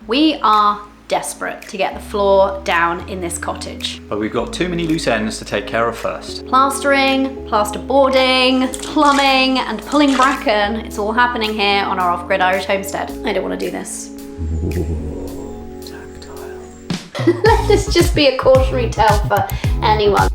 We are desperate to get the floor down in this cottage. But we've got too many loose ends to take care of first. Plastering, plasterboarding, plumbing, and pulling bracken. It's all happening here on our off-grid Irish homestead. I don't want to do this. Ooh, tactile. Let this just be a cautionary tale for anyone.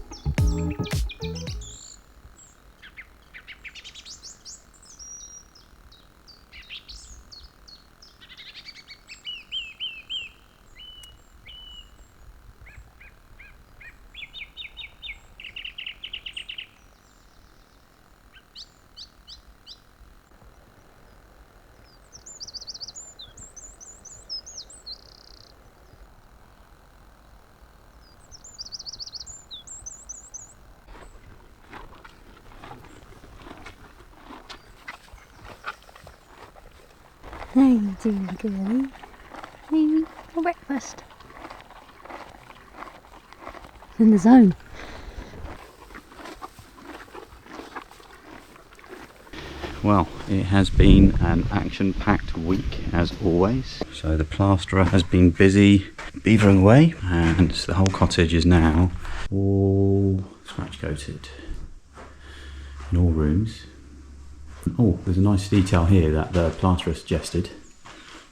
How you doing, girlie? Hey, for breakfast. In the zone. Well, it has been an action-packed week as always. So the plasterer has been busy beavering away, and the whole cottage is now all scratch coated in all rooms. Oh, there's a nice detail here that the plasterer suggested.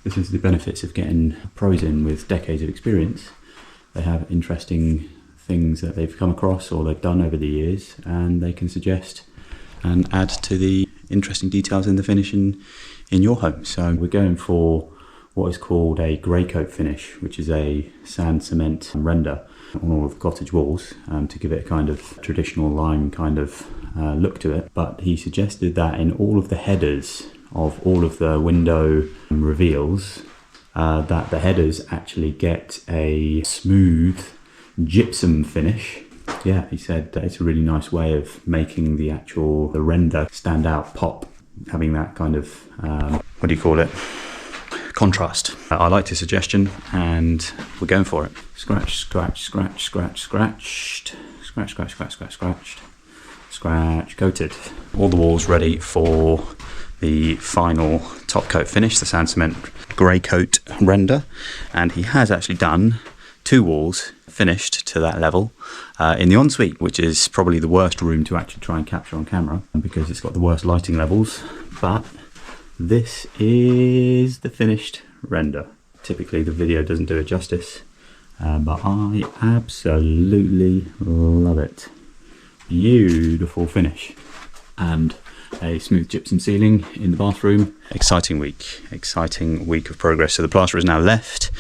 This is the benefits of getting pros in with decades of experience. They have interesting things that they've come across or they've done over the years, and they can suggest and add to the interesting details in the finish in your home. So we're going for what is called a grey coat finish, which is a sand cement render on all of the cottage walls to give it a kind of traditional lime kind of look to it. But he suggested that in all of the headers of all of the window reveals, that the headers actually get a smooth gypsum finish. Yeah, he said that it's a really nice way of making the render stand out, pop, having that kind of, what do you call it? Contrast. I liked his suggestion and we're going for it. Scratch, scratch, scratch, scratch, scratched. Scratch, scratch, scratch, scratch, scratched. Scratch, coated. All the walls ready for the final top coat finish, the sand cement grey coat render. And he has actually done 2 walls finished to that level in the ensuite, which is probably the worst room to actually try and capture on camera because it's got the worst lighting levels. But this is the finished render. Typically the video doesn't do it justice, but I absolutely love it. Beautiful finish and a smooth gypsum ceiling in the bathroom. Exciting week of progress. So the plaster is now left,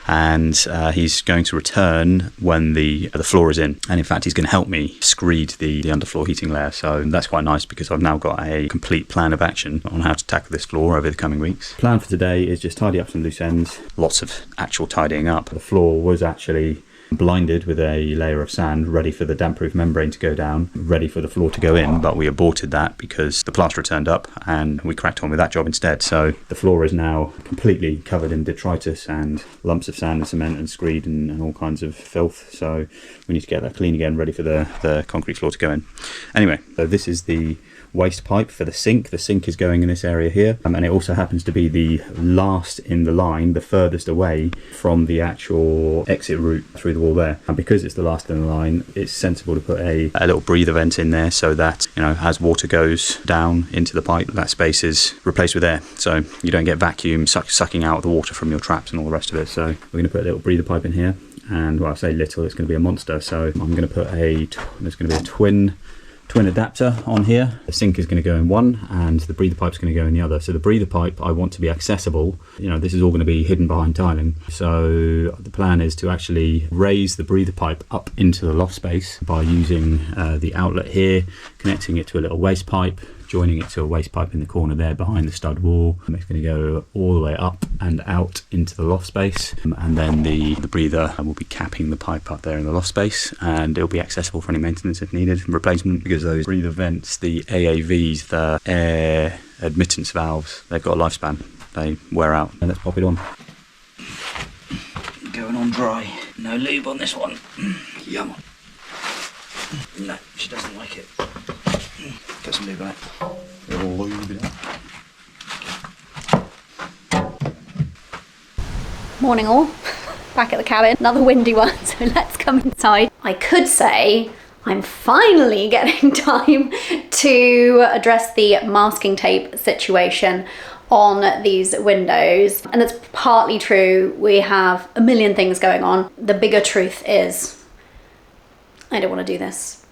and he's going to return when the floor is in. And in fact, he's going to help me screed the underfloor heating layer. So that's quite nice because I've now got a complete plan of action on how to tackle this floor over the coming weeks. Plan for today is just tidy up some loose ends. Lots of actual tidying up. The floor was actually blinded with a layer of sand ready for the damp-proof membrane to go down, ready for the floor to go in, but we aborted that because the plasterer turned up and we cracked on with that job instead. So the floor is now completely covered in detritus and lumps of sand and cement and screed and all kinds of filth, so we need to get that clean again, ready for the concrete floor to go in. Anyway, so this is the waste pipe for the sink. The sink is going in this area here, and it also happens to be the last in the line, the furthest away from the actual exit route through the wall there. And because it's the last in the line, it's sensible to put a little breather vent in there so that, you know, as water goes down into the pipe, that space is replaced with air, so you don't get vacuum sucking out the water from your traps and all the rest of it. So we're going to put a little breather pipe in here, and well, I say little, it's going to be a monster. So I'm going to put there's going to be a twin adapter on here. The sink is going to go in one and the breather pipe is going to go in the other. So the breather pipe I want to be accessible. You know, this is all going to be hidden behind tiling. So the plan is to actually raise the breather pipe up into the loft space by using the outlet here, connecting it to a little waste pipe, joining it to a waste pipe in the corner there behind the stud wall. It's going to go all the way up and out into the loft space, and then the breather will be capping the pipe up there in the loft space, and it'll be accessible for any maintenance if needed, replacement, because those breather vents, the AAVs, the air admittance valves, they've got a lifespan. They wear out. And let's pop it on. Going on dry. No lube on this one. Yum. No, she doesn't like it. Get some lube on it. We'll lube it up. Morning all, back at the cabin, another windy one, so let's come inside. I could say I'm finally getting time to address the masking tape situation on these windows, and that's partly true. We have a million things going on. The bigger truth is I don't want to do this.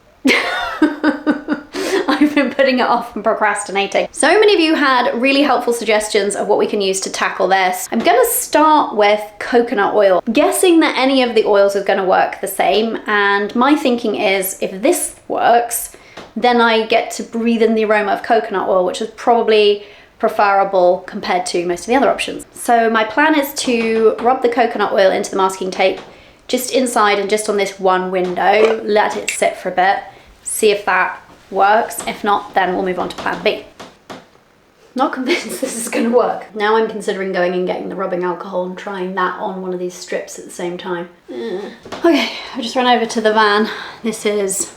I've been putting it off and procrastinating. So many of you had really helpful suggestions of what we can use to tackle this. I'm gonna start with coconut oil. I'm guessing that any of the oils is gonna work the same, and my thinking is if this works, then I get to breathe in the aroma of coconut oil, which is probably preferable compared to most of the other options. So my plan is to rub the coconut oil into the masking tape just inside and just on this one window, let it sit for a bit, see if that works. If not, then we'll move on to plan B. Not convinced this is going to work. Now I'm considering going and getting the rubbing alcohol and trying that on one of these strips at the same time. Okay, I've just run over to the van. This is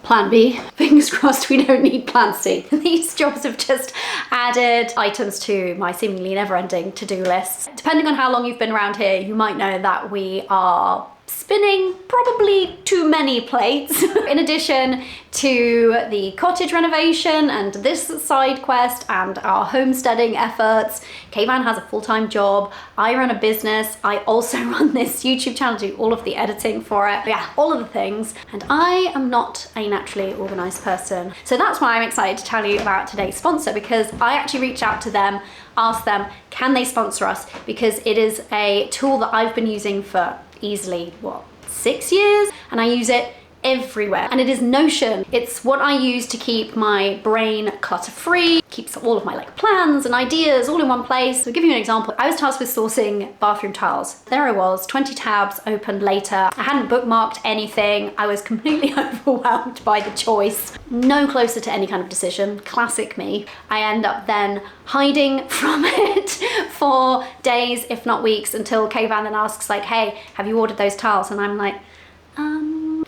plan B. Fingers crossed we don't need plan C. These jobs have just added items to my seemingly never-ending to-do list. Depending on how long you've been around here, you might know that we are spinning probably too many plates. In addition to the cottage renovation and this side quest and our homesteading efforts, Kayvan has a full-time job, I run a business, I also run this YouTube channel, do all of the editing for it, yeah, all of the things, and I am not a naturally organized person. So that's why I'm excited to tell you about today's sponsor, because I actually reached out to them, asked them, can they sponsor us? Because it is a tool that I've been using for easily, what, 6 years? And I use it everywhere. And it is Notion. It's what I use to keep my brain clutter-free, keeps all of my plans and ideas all in one place. So to give you an example, I was tasked with sourcing bathroom tiles. There I was, 20 tabs opened later. I hadn't bookmarked anything. I was completely overwhelmed by the choice. No closer to any kind of decision. Classic me. I end up then hiding from it for days, if not weeks, until Kayvan then asks hey, have you ordered those tiles? And I'm like,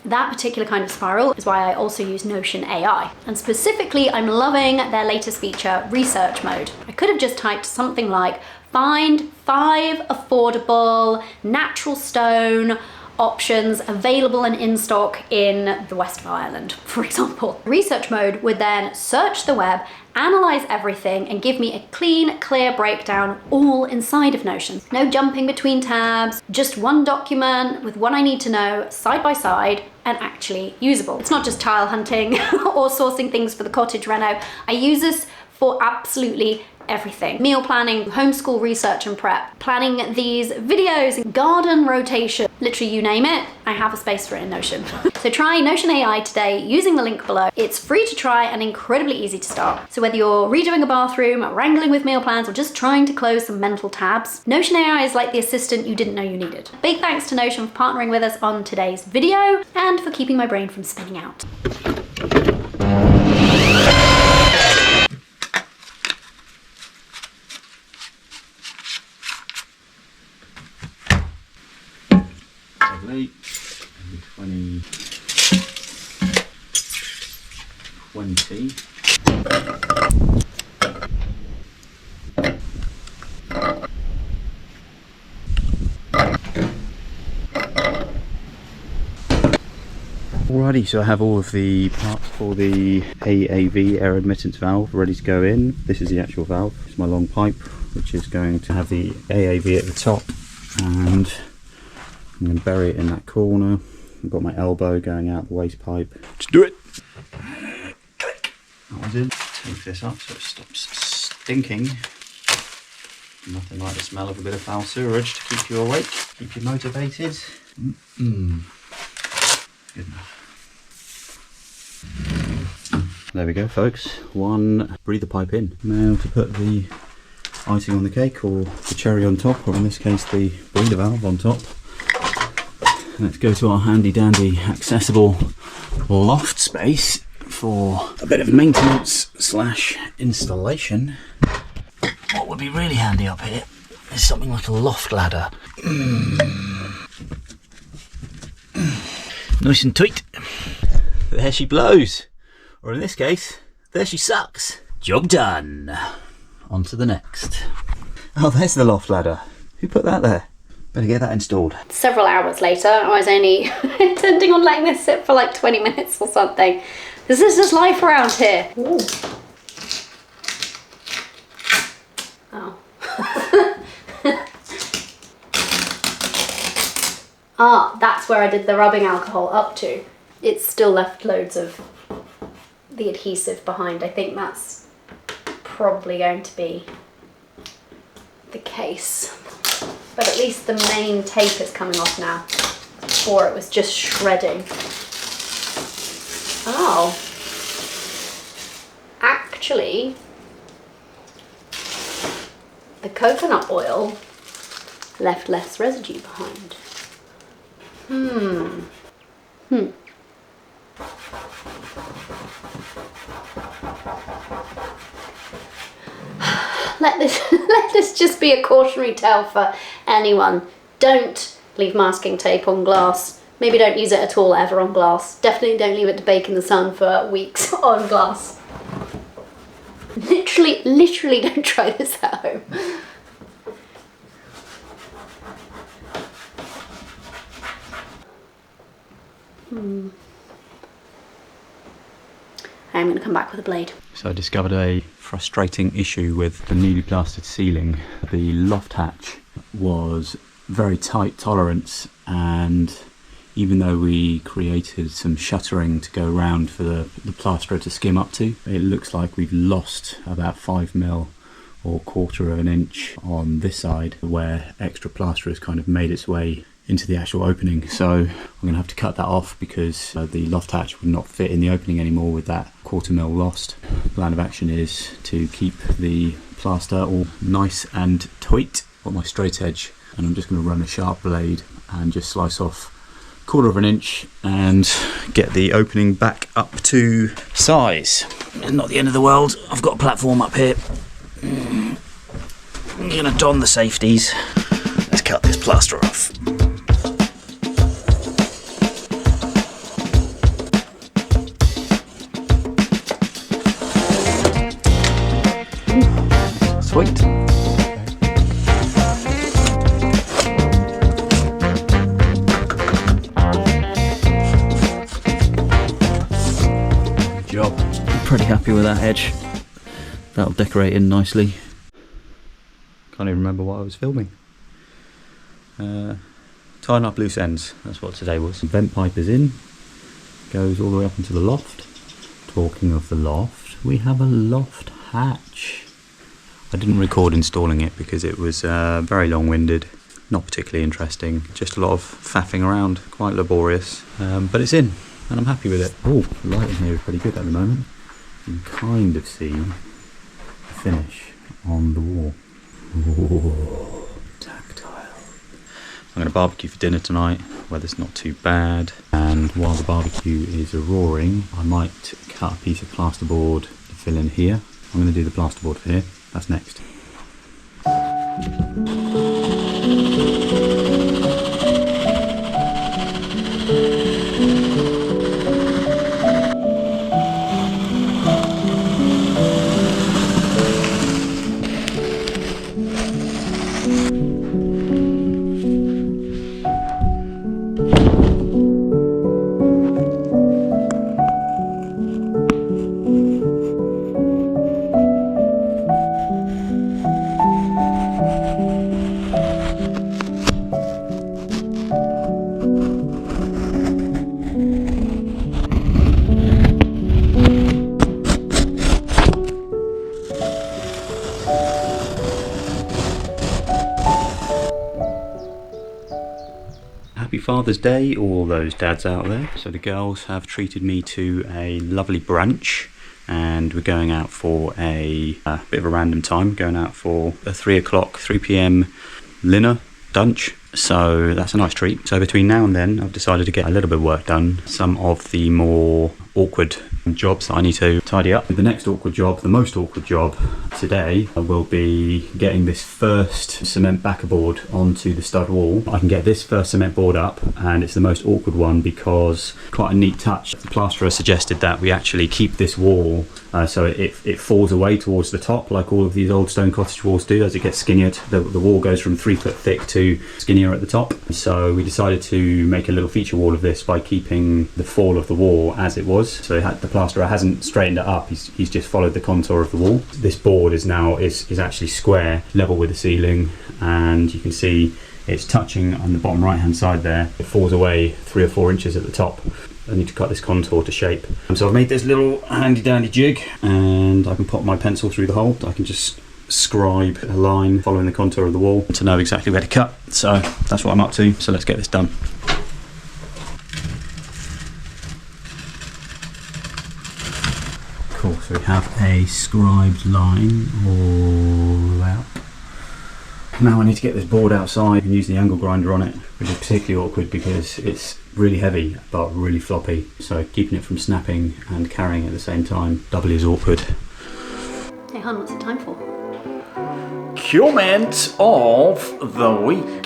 that particular kind of spiral is why I also use Notion AI. And specifically, I'm loving their latest feature, research mode. I could have just typed something like, find 5 affordable natural stone options available and in stock in the west of Ireland, for example. Research mode would then search the web, analyze everything, and give me a clean, clear breakdown all inside of Notion. No jumping between tabs, just one document with what I need to know side by side and actually usable. It's not just tile hunting or sourcing things for the cottage reno. I use this for absolutely everything. Meal planning, homeschool research and prep, planning these videos, garden rotation, literally you name it, I have a space for it in Notion. So try Notion AI today using the link below. It's free to try and incredibly easy to start. So whether you're redoing a bathroom, wrangling with meal plans, or just trying to close some mental tabs, Notion AI is like the assistant you didn't know you needed. Big thanks to Notion for partnering with us on today's video and for keeping my brain from spinning out. Lovely. 20. Alrighty, so I have all of the parts for the AAV, air admittance valve, ready to go in. This is the actual valve. It's my long pipe, which is going to have the AAV at the top, and I'm going to bury it in that corner. I've got my elbow going out the waste pipe. Just do it! Click! That one's in. Take this up so it stops stinking. Nothing like the smell of a bit of foul sewerage to keep you awake, keep you motivated. Good enough. There we go, folks. One breather pipe in. Now to put the icing on the cake, or the cherry on top, or in this case the breather valve on top. Let's go to our handy dandy accessible loft space for a bit of maintenance slash installation. What would be really handy up here is something like a loft ladder. Nice and tight. There she blows. Or in this case, there she sucks. Job done. On to the next. Oh, there's the loft ladder. Who put that there? Better get that installed. Several hours later, I was only intending on letting this sit for like 20 minutes or something. This is just life around here. Ooh. Oh. Ah, that's where I did the rubbing alcohol up to. It's still left loads of the adhesive behind. I think that's probably going to be the case. But at least the main tape is coming off now. Before it was just shredding. Oh. Actually, the coconut oil left less residue behind. Let this just be a cautionary tale for anyone. Don't leave masking tape on glass. Maybe don't use it at all ever on glass. Definitely don't leave it to bake in the sun for weeks on glass. Literally don't try this at home. I'm going to come back with a blade. So I discovered a frustrating issue with the newly plastered ceiling. The loft hatch was very tight tolerance, and even though we created some shuttering to go around for the plasterer to skim up to, it looks like we've lost about 5mm or 1/4 of an inch on this side where extra plaster has kind of made its way into the actual opening. So I'm going to have to cut that off because the loft hatch would not fit in the opening anymore with that 1/4mm lost. Plan of action is to keep the plaster all nice and tight. Got my straight edge, and I'm just going to run a sharp blade and just slice off 1/4 of an inch and get the opening back up to size. It's not the end of the world. I've got a platform up here. I'm going to don the safeties. Let's cut this plaster off. Sweet. Good job. I'm pretty happy with that edge. That'll decorate in nicely. Can't even remember what I was filming. Tying up loose ends, that's what today was. The vent pipe is in, goes all the way up into the loft. Talking of the loft, we have a loft hatch. I didn't record installing it because it was very long-winded, not particularly interesting, just a lot of faffing around, quite laborious, but it's in and I'm happy with it. Oh, the lighting here is pretty good at the moment. You can kind of see the finish on the wall. Oh, tactile. I'm going to barbecue for dinner tonight, weather's not too bad, and while the barbecue is roaring, I might cut a piece of plasterboard to fill in here. I'm going to do the plasterboard for here. That's next. Happy Father's Day, all those dads out there. So the girls have treated me to a lovely brunch, and we're going out for a bit of a random time, going out for a 3 p.m. dinner, dunch. So that's a nice treat. So between now and then, I've decided to get a little bit of work done. Some of the more awkward jobs that I need to tidy up. The next awkward job, the most awkward job today, will be getting this first cement backer board onto the stud wall. I can get this first cement board up, and it's the most awkward one because quite a neat touch. The plasterer suggested that we actually keep this wall so it falls away towards the top, like all of these old stone cottage walls do. As it gets skinnier, the wall goes from 3 foot thick to skinnier linear at the top. So we decided to make a little feature wall of this by keeping the fall of the wall as it was. So the plasterer hasn't straightened it up, he's just followed the contour of the wall. This board is now is actually square, level with the ceiling, and you can see it's touching on the bottom right hand side there. It falls away 3 or 4 inches at the top. I need to cut this contour to shape. So I've made this little handy dandy jig, and I can put my pencil through the hole. I can just scribe a line following the contour of the wall to know exactly where to cut. So that's what I'm up to. So let's get this done. Cool, so we have a scribed line all out. Now I need to get this board outside and use the angle grinder on it, which is particularly awkward because it's really heavy but really floppy. So keeping it from snapping and carrying at the same time doubly as awkward. Hey hon, what's it time for? Comment of the week.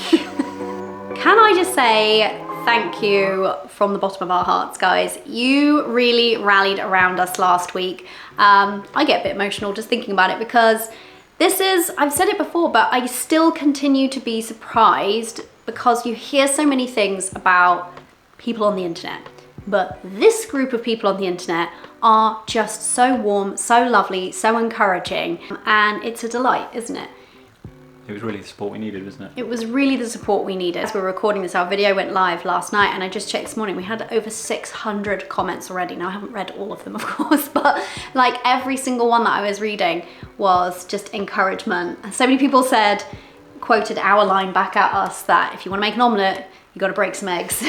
Can I just say thank you from the bottom of our hearts, guys. You really rallied around us last week. I get a bit emotional just thinking about it because this is, I've said it before, but I still continue to be surprised because you hear so many things about people on the internet. But this group of people on the internet are just so warm, so lovely, so encouraging, and it's a delight, isn't it? It was really the support we needed, wasn't it? It was really the support we needed. As we're recording this, our video went live last night, and I just checked this morning, we had over 600 comments already. Now I haven't read all of them, of course, but like every single one that I was reading was just encouragement. And so many people quoted our line back at us that if you want to make an omelette, you got to break some eggs.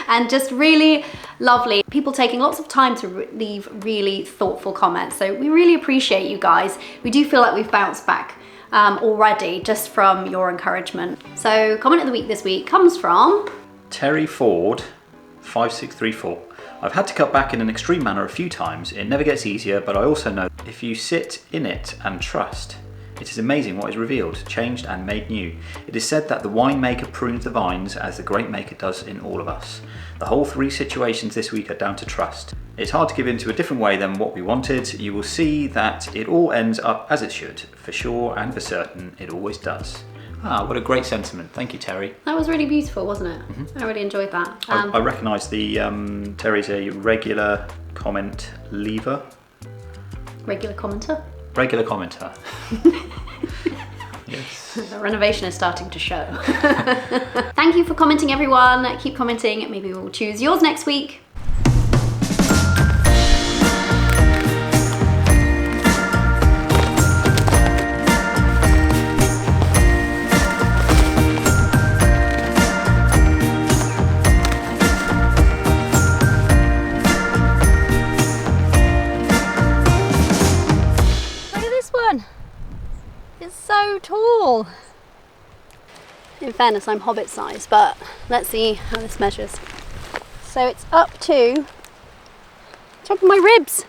And just really lovely. People taking lots of time to leave really thoughtful comments. So we really appreciate you guys. We do feel like we've bounced back already just from your encouragement. So comment of the week this week comes from Terry Ford 5634. I've had to cut back in an extreme manner a few times. It never gets easier, but I also know if you sit in it and trust, it is amazing what is revealed, changed and made new. It is said that the winemaker prunes the vines as the great maker does in all of us. The whole 3 situations this week are down to trust. It's hard to give in to a different way than what we wanted. You will see that it all ends up as it should. For sure and for certain, it always does. Ah, what a great sentiment. Thank you, Terry. That was really beautiful, wasn't it? Mm-hmm. I really enjoyed that. I recognise the Terry's a regular comment lever. Regular commenter? Regular commenter. Yes. The renovation is starting to show. Thank you for commenting, everyone. Keep commenting. Maybe we'll choose yours next week. So tall. In fairness, I'm hobbit size, but let's see how this measures. So it's up to top of my ribs.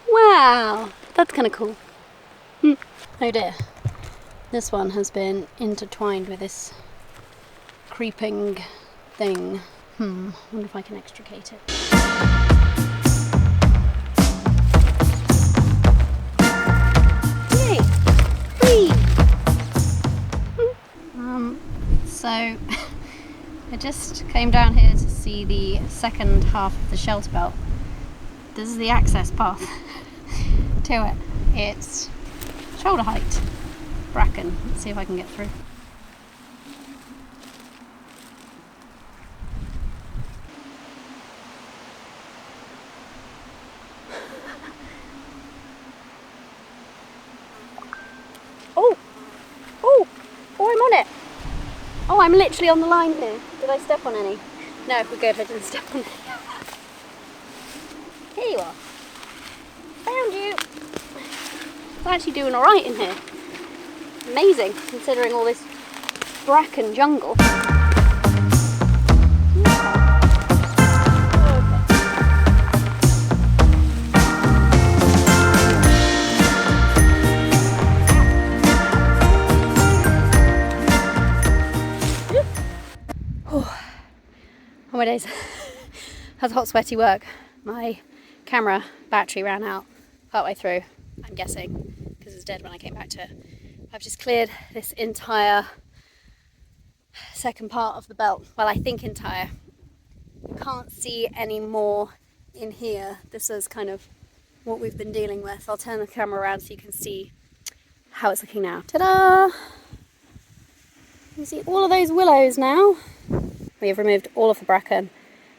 Wow, that's kind of cool. Oh dear, this one has been intertwined with this creeping thing. Wonder if I can extricate it. So I just came down here to see the second half of the shelter belt. This is the access path to it. It's shoulder height bracken. Let's see if I can get through. Oh, I'm on it. Oh, I'm literally on the line here. Did I step on any? No, we're good. I didn't step on any. Here you are. Found you. I'm actually doing all right in here. Amazing, considering all this bracken jungle. Oh my days. That's hot, sweaty work. My camera battery ran out partway through, I'm guessing, because it was dead when I came back to it. I've just cleared this entire second part of the belt. Well, I think entire. You can't see any more in here. This is kind of what we've been dealing with. I'll turn the camera around so you can see how it's looking now. Ta-da! You see all of those willows now. We have removed all of the bracken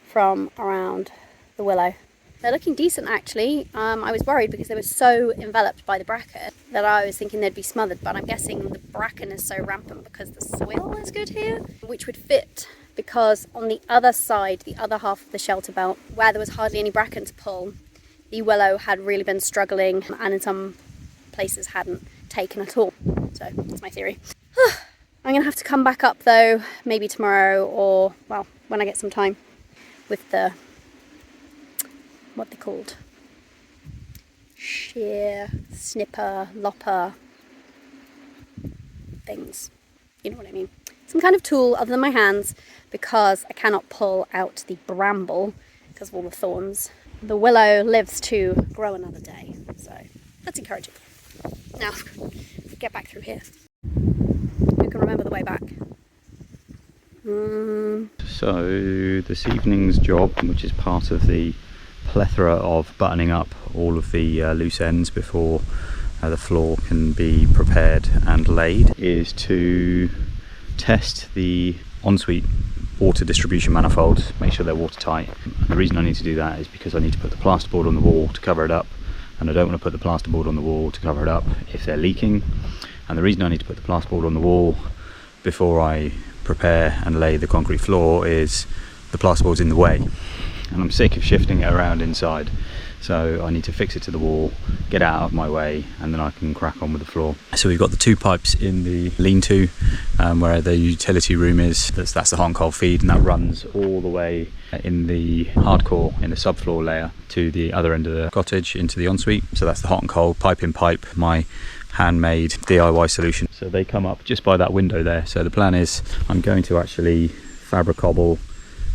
from around the willow. They're looking decent actually. I was worried because they were so enveloped by the bracken that I was thinking they'd be smothered, but I'm guessing the bracken is so rampant because the soil is good here, which would fit because on the other side, the other half of the shelter belt, where there was hardly any bracken to pull, the willow had really been struggling and in some places hadn't taken at all. So that's my theory. I'm gonna have to come back up though, maybe tomorrow or, well, when I get some time with the, what they're called, shear, snipper, lopper things. You know what I mean. Some kind of tool other than my hands because I cannot pull out the bramble because of all the thorns. The willow lives to grow another day, so that's encouraging. Now, get back through here. Who can remember the way back? So this evening's job, which is part of the plethora of buttoning up all of the loose ends before the floor can be prepared and laid, is to test the ensuite water distribution manifolds, make sure they're watertight. And the reason I need to do that is because I need to put the plasterboard on the wall to cover it up, and I don't want to put the plasterboard on the wall to cover it up if they're leaking. And the reason I need to put the plasterboard on the wall before I prepare and lay the concrete floor is the plasterboard's in the way and I'm sick of shifting it around inside, so I need to fix it to the wall, get it out of my way, and then I can crack on with the floor. So we've got the 2 pipes in the lean-to where the utility room is. That's the hot and cold feed, and that runs all the way in the hardcore, in the subfloor layer, to the other end of the cottage into the ensuite. So that's the hot and cold pipe in pipe, my handmade DIY solution. So they come up just by that window there. So the plan is I'm going to actually fabric cobble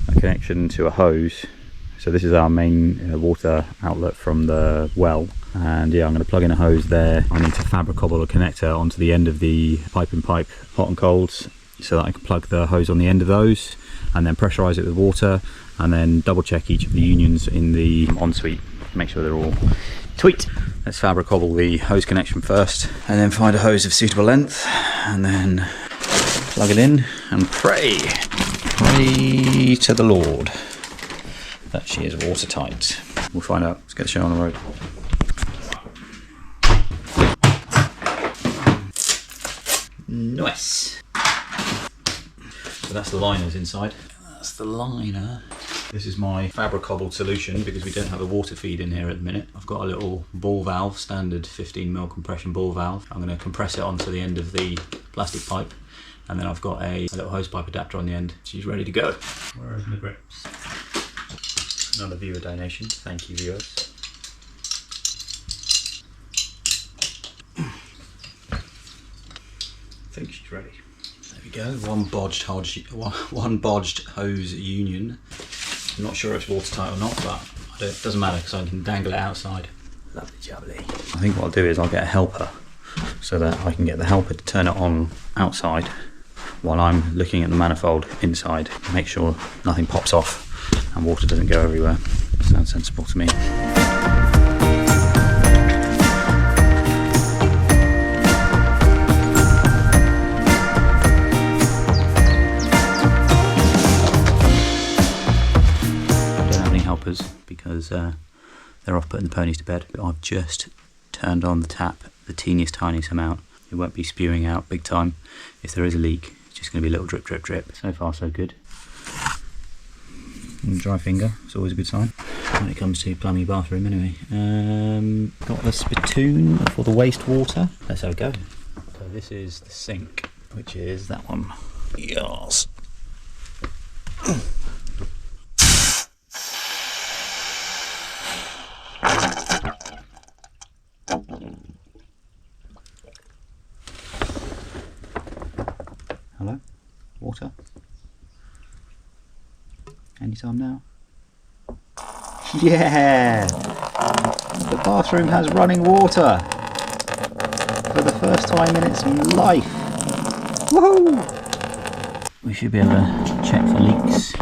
a connection to a hose. So this is our main water outlet from the well, and yeah, I'm going to plug in a hose there. I need to fabric cobble a connector onto the end of the pipe in pipe hot and colds so that I can plug the hose on the end of those and then pressurize it with water, and then double check each of the unions in the ensuite, make sure they're all tweet. Let's fabric cobble the hose connection first, and then find a hose of suitable length, and then plug it in and pray to the Lord that she is watertight. We'll find out. Let's get the show on the road. Nice. So that's the liners inside. That's the liner. This is my fabric cobbled solution because we don't have a water feed in here at the minute. I've got a little ball valve, standard 15mm compression ball valve. I'm going to compress it onto the end of the plastic pipe, and then I've got a little hose pipe adapter on the end. She's ready to go. Where are the grips? Another viewer donation. Thank you, viewers. I think she's ready. There we go. One bodged hose union. I'm not sure if it's watertight or not, but it doesn't matter because I can dangle it outside. Lovely jubbly. I think what I'll do is I'll get a helper so that I can get the helper to turn it on outside while I'm looking at the manifold inside. Make sure nothing pops off and water doesn't go everywhere. Sounds sensible to me. Because they're off putting the ponies to bed. I've just turned on the tap the teeniest tiniest amount. It won't be spewing out big time. If there is a leak, it's just going to be a little drip drip drip. So far so good. And dry finger, it's always a good sign when it comes to plumbing your bathroom anyway. Got the spittoon for the wastewater. Let's have a go. So this is the sink, which is that one. Yes. Hello? Water? Anytime now? Yeah! The bathroom has running water! For the first time in its life. Woohoo! We should be able to check for leaks.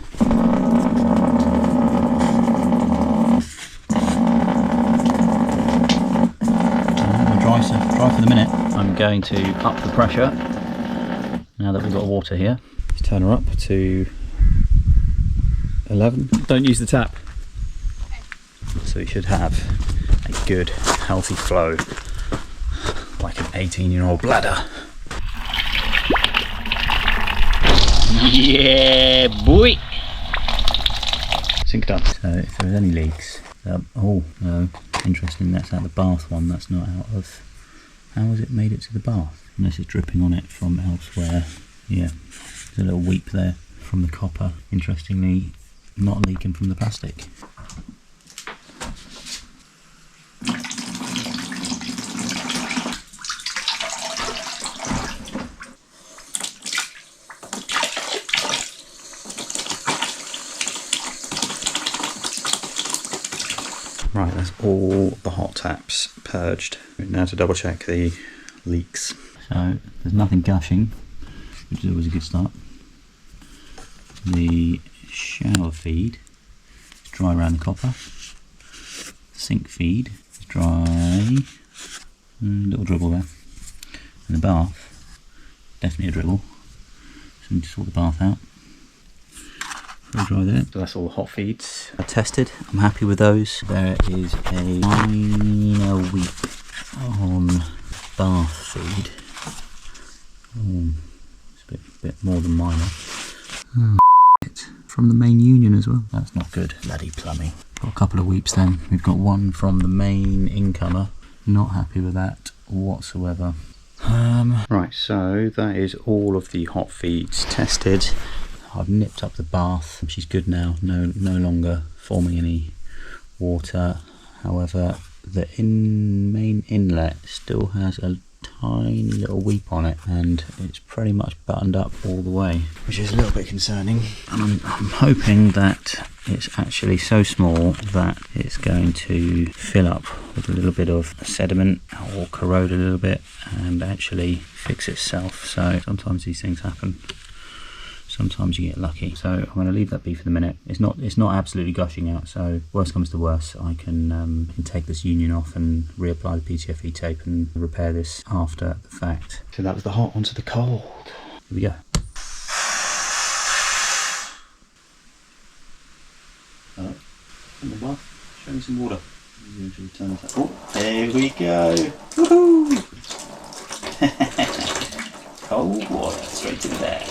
Dry for the minute. I'm going to up the pressure now that we've got water here. Let's turn her up to 11. Don't use the tap. So we should have a good healthy flow like an 18-year-old bladder. Yeah, boy! Sink done. So if there's any leaks, oh no, interesting, that's out the bath one, that's not out of... How has it made it to the bath? Unless it's dripping on it from elsewhere. Yeah, there's a little weep there from the copper. Interestingly, not leaking from the plastic. Right, that's all the hot taps purged. Now to double check the leaks. So there's nothing gushing, which is always a good start. The shower feed is dry around the copper. Sink feed is dry. A little dribble there. And the bath, definitely a dribble. So we need to sort the bath out. Very dry there. So that's all the hot feeds I tested. I'm happy with those. There is a minor weep on bath feed. It's a bit more than minor. From the main union as well. That's not good. Bloody plumbing. Got a couple of weeps then. We've got one from the main incomer. Not happy with that whatsoever. Right, so that is all of the hot feeds tested. I've nipped up the bath. She's good now. No longer forming any water. However, the main inlet still has a tiny little weep on it, and it's pretty much buttoned up all the way, which is a little bit concerning. And I'm hoping that it's actually so small that it's going to fill up with a little bit of sediment or corrode a little bit and actually fix itself. So sometimes these things happen. Sometimes you get lucky. So I'm going to leave that be for the minute. It's not absolutely gushing out, so worst comes to worst, I can take this union off and reapply the PTFE tape and repair this after the fact. So that was the hot, onto the cold. Here we go. Hello. In the bath. Show me some water. Oh, there we go. Woohoo! Cold water straight in there.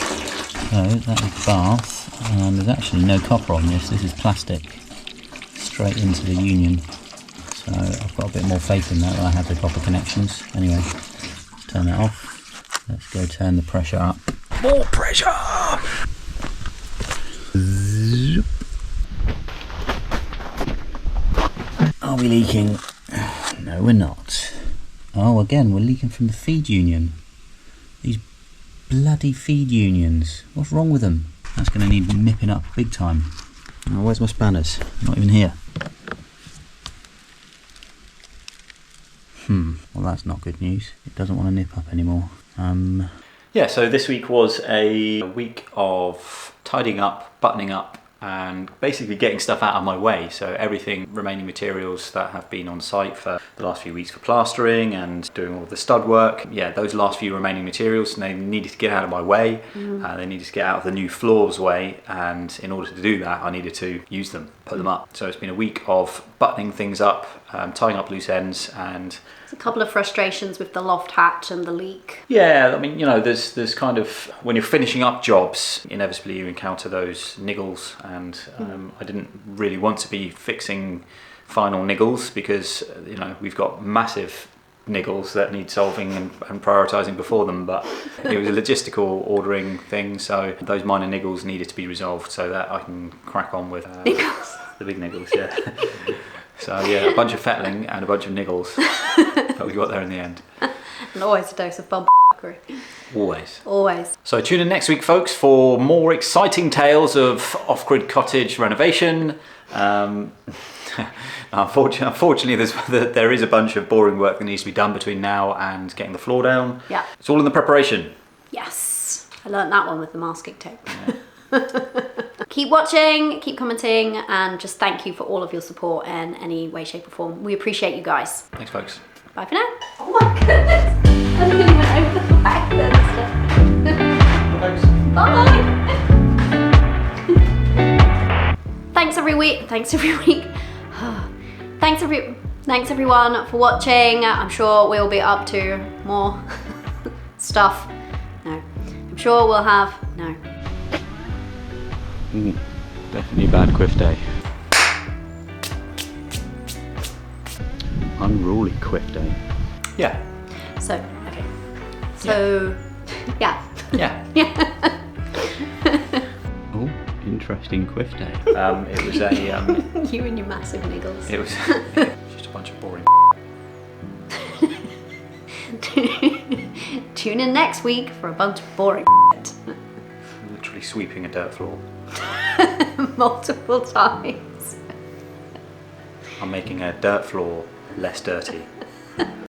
So that is the bath, and there's actually no copper on this. This is plastic, straight into the union. So I've got a bit more faith in that when I have the copper connections. Anyway, turn that off. Let's go turn the pressure up. More pressure! Zoop. Are we leaking? No, we're not. Oh, again, we're leaking from the feed union. These bloody feed unions. What's wrong with them? That's going to need nipping up big time. Oh, where's my spanners? Not even here. Well, that's not good news. It doesn't want to nip up anymore. Yeah, so this week was a week of tidying up, buttoning up, and basically getting stuff out of my way. So everything, remaining materials that have been on site for the last few weeks for plastering and doing all the stud work. Yeah, those last few remaining materials, they needed to get out of my way. They needed to get out of the new floor's way, and in order to do that, I needed to use them, put them up. So it's been a week of buttoning things up, tying up loose ends, and a couple of frustrations with the loft hatch and the leak. Yeah, I mean, you know, there's kind of, when you're finishing up jobs, inevitably you encounter those niggles, and I didn't really want to be fixing final niggles because, you know, we've got massive niggles that need solving and prioritising before them, but it was a logistical ordering thing, so those minor niggles needed to be resolved so that I can crack on with the big niggles, yeah. So yeah, a bunch of fettling and a bunch of niggles, but we got there in the end. And always a dose of bum. Always. Always. So tune in next week, folks, for more exciting tales of off-grid cottage renovation Unfortunately, there is a bunch of boring work that needs to be done between now and getting the floor down. Yeah. It's all in the preparation. Yes. I learned that one with the masking tape. Keep watching, keep commenting, and just thank you for all of your support in any way, shape, or form. We appreciate you guys. Thanks, folks. Bye for now. Oh my goodness. I nearly went over the flag then. Thanks. Bye. Thanks every week. Thanks everyone for watching. I'm sure we'll be up to more stuff. No. I'm sure we'll have no. Definitely bad quiff day. Unruly quiff day. Yeah. So, okay. So, yeah. Yeah. Oh, interesting quiff day. It was a. You and your massive niggles. It was just a bunch of boring. Tune in next week for a bunch of boring Literally sweeping a dirt floor. multiple times. I'm making a dirt floor less dirty.